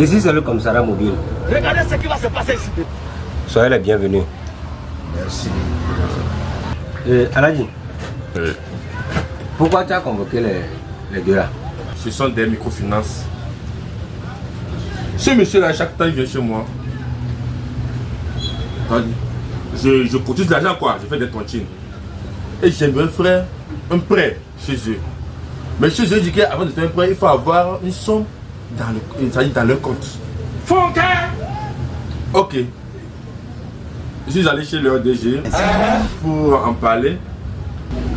Ici, c'est le commissariat mobile. Regardez ce qui va se passer ici. Soyez les bienvenus. Merci. Aladji, pourquoi tu as convoqué les deux là? Ce sont des microfinances. Ce monsieur-là, chaque temps, il vient chez moi. Je cotise l'argent, quoi. Je fais des tontines. Et j'aimerais faire un prêt chez eux. Mais chez eux, je dis qu'avant de faire un prêt, il faut avoir une somme dans leur compte. Ok. Je suis allé chez leur DG pour en parler.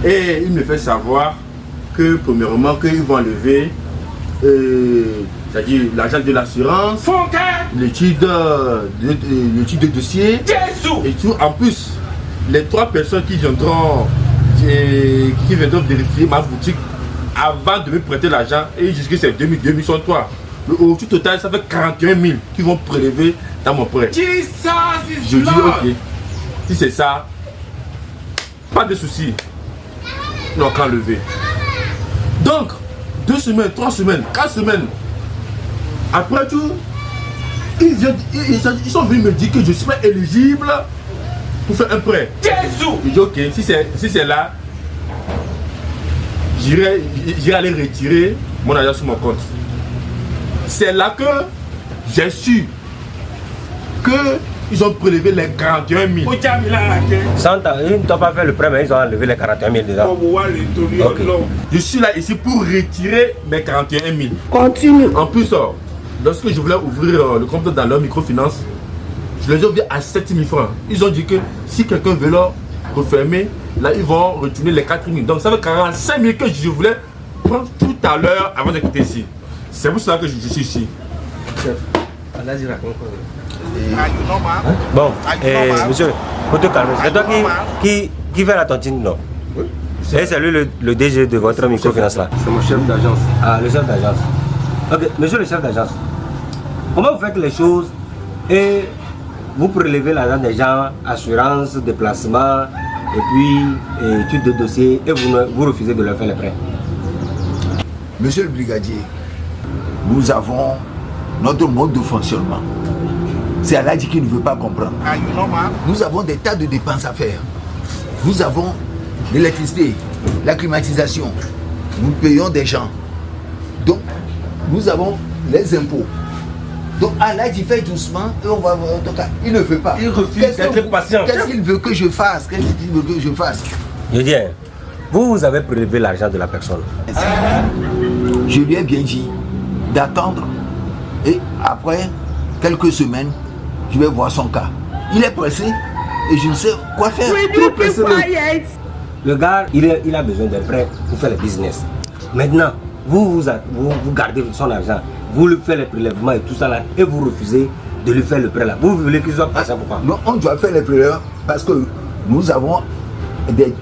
Et il me fait savoir que, premièrement, qu'ils vont enlever c'est-à-dire l'argent de l'assurance, l'étude de dossier, et tout. En plus, les 3 personnes qui viendront vérifier ma boutique avant de me prêter l'argent, et ils disent que c'est 2000 sur 3. Au tout total, ça fait 41 000 qui vont prélever dans mon prêt. Je dis ok, si c'est ça, pas de soucis, ils n'ont qu'à lever. Donc, 2 semaines, 3 semaines, 4 semaines, après tout, ils sont venus me dire que je suis pas éligible pour faire un prêt. Je dis ok, si c'est là, j'irai aller retirer mon argent sur mon compte. C'est là que j'ai su qu'ils ont prélevé les 41 000. Ils ne t'ont pas fait le prêt, mais ils ont enlevé les 41 000 dedans. Okay. Je suis là ici pour retirer mes 41 000. Continue. En plus, lorsque je voulais ouvrir le compte dans leur microfinance, je les ai oubliés à 7 000 francs. Ils ont dit que si quelqu'un veut leur refermer, là ils vont retourner les 4 000. Donc ça fait 45 000 que je voulais prendre tout à l'heure avant de quitter ici. C'est pour ça que je suis ici. Bon, monsieur, faut te calmer. C'est toi qui fait la tontine, non? Oui. Et c'est lui le DG de votre microfinance là? C'est mon chef d'agence. Ah, le chef d'agence. Ok, monsieur le chef d'agence, comment vous faites les choses et vous prélevez l'argent des gens, assurance, déplacement, et puis études de dossier, et vous refusez de leur faire les prêts? Monsieur le brigadier, nous avons notre mode de fonctionnement. C'est Aladji qui ne veut pas comprendre. Nous avons des tas de dépenses à faire. Nous avons l'électricité, la climatisation. Nous payons des gens. Donc, nous avons les impôts. Donc, Aladji fait doucement et on va voir. Il ne veut pas. Il refuse d'être patient. Qu'est-ce qu'il veut que je fasse? Je dis, vous avez prélevé l'argent de la personne. Je lui ai bien dit d'attendre. Et après quelques semaines, je vais voir son cas. Il est pressé et je ne sais quoi faire. Le gars, il a besoin d'un prêt pour faire le business. Maintenant, vous gardez son argent, vous lui faites les prélèvements et tout ça là, et vous refusez de lui faire le prêt là. Vous voulez qu'il soit patient pourquoi? Non, on doit faire les prélèvements parce que nous avons des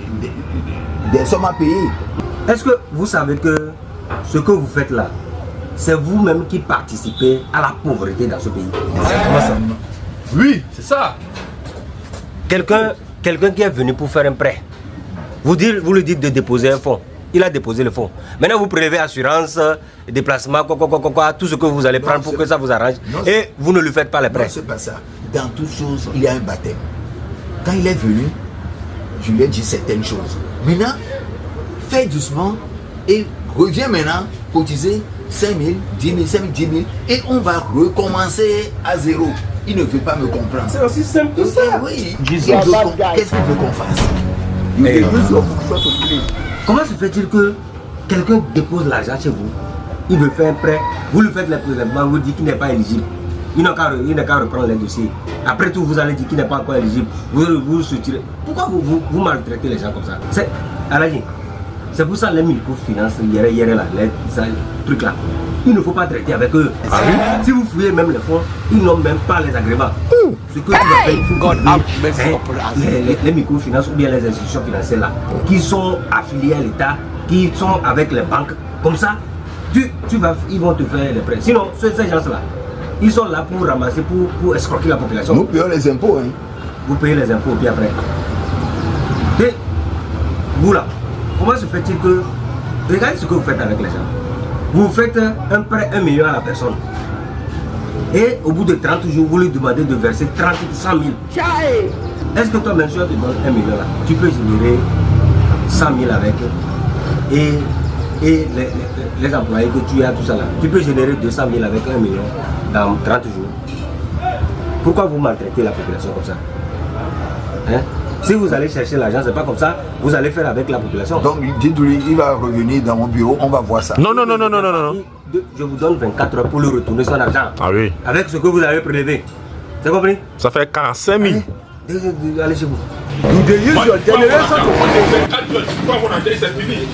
sommes à payer. Est-ce que vous savez que ce que vous faites là, c'est vous-même qui participez à la pauvreté dans ce pays? Comment ça? Oui, c'est ça. Quelqu'un qui est venu pour faire un prêt, vous lui dites de déposer un fonds. Il a déposé le fonds. Maintenant, vous prélevez assurance, déplacement, tout ce que vous allez prendre pour que ça vous arrange. Non, et vous ne lui faites pas les prêts. Non, c'est pas ça. Dans toute chose, il y a un baptême. Quand il est venu, je lui ai dit certaines choses. Maintenant, fais doucement et reviens maintenant cotiser 5 000, 10 000, 5 000, 10 000 et on va recommencer à zéro. Il ne veut pas me comprendre. C'est aussi simple que ça. Oui. Qu'est-ce qu'il veut qu'on fasse? Comment se fait-il que quelqu'un dépose l'argent chez vous, il veut faire un prêt, vous lui faites les prélèvements, vous dites qu'il n'est pas éligible, il n'a qu'à reprendre les dossiers. Après tout, vous allez dire qu'il n'est pas encore éligible, vous soutirez. Pourquoi vous maltraitez les gens comme ça? C'est pour ça les microfinances, hier là, les trucs là, il ne faut pas traiter avec eux. Ah oui? Si vous fouillez même les fonds, ils n'ont même pas les agréments. Ce que tu vas faire, les microfinances ou bien les institutions financières là, qui sont affiliées à l'État, qui sont avec les banques, comme ça, ils vont te faire les prêts. Sinon, ces gens-là, ils sont là pour ramasser, pour escroquer la population. Nous payons les impôts. Hein. Vous payez les impôts, puis après. Et vous là, comment se fait-il que... Regardez ce que vous faites avec les gens. Vous faites un prêt 1 million à la personne. Et au bout de 30 jours, vous lui demandez de verser 100 000. Est-ce que toi, monsieur, tu donnes 1 million là? Tu peux générer 100 000 avec et les employés que tu as, tout ça là. Tu peux générer 200 000 avec 1 million dans 30 jours. Pourquoi vous maltraitez la population comme ça? Hein? Si vous allez chercher l'argent, c'est pas comme ça, vous allez faire avec la population. Donc, dites-lui, il va revenir dans mon bureau, on va voir ça. Non. Je vous donne 24 heures pour lui retourner son argent. Ah oui. Avec ce que vous avez prélevé. C'est compris? Ça fait 45 000. Allez chez vous. You dey use your generation to C'est fini.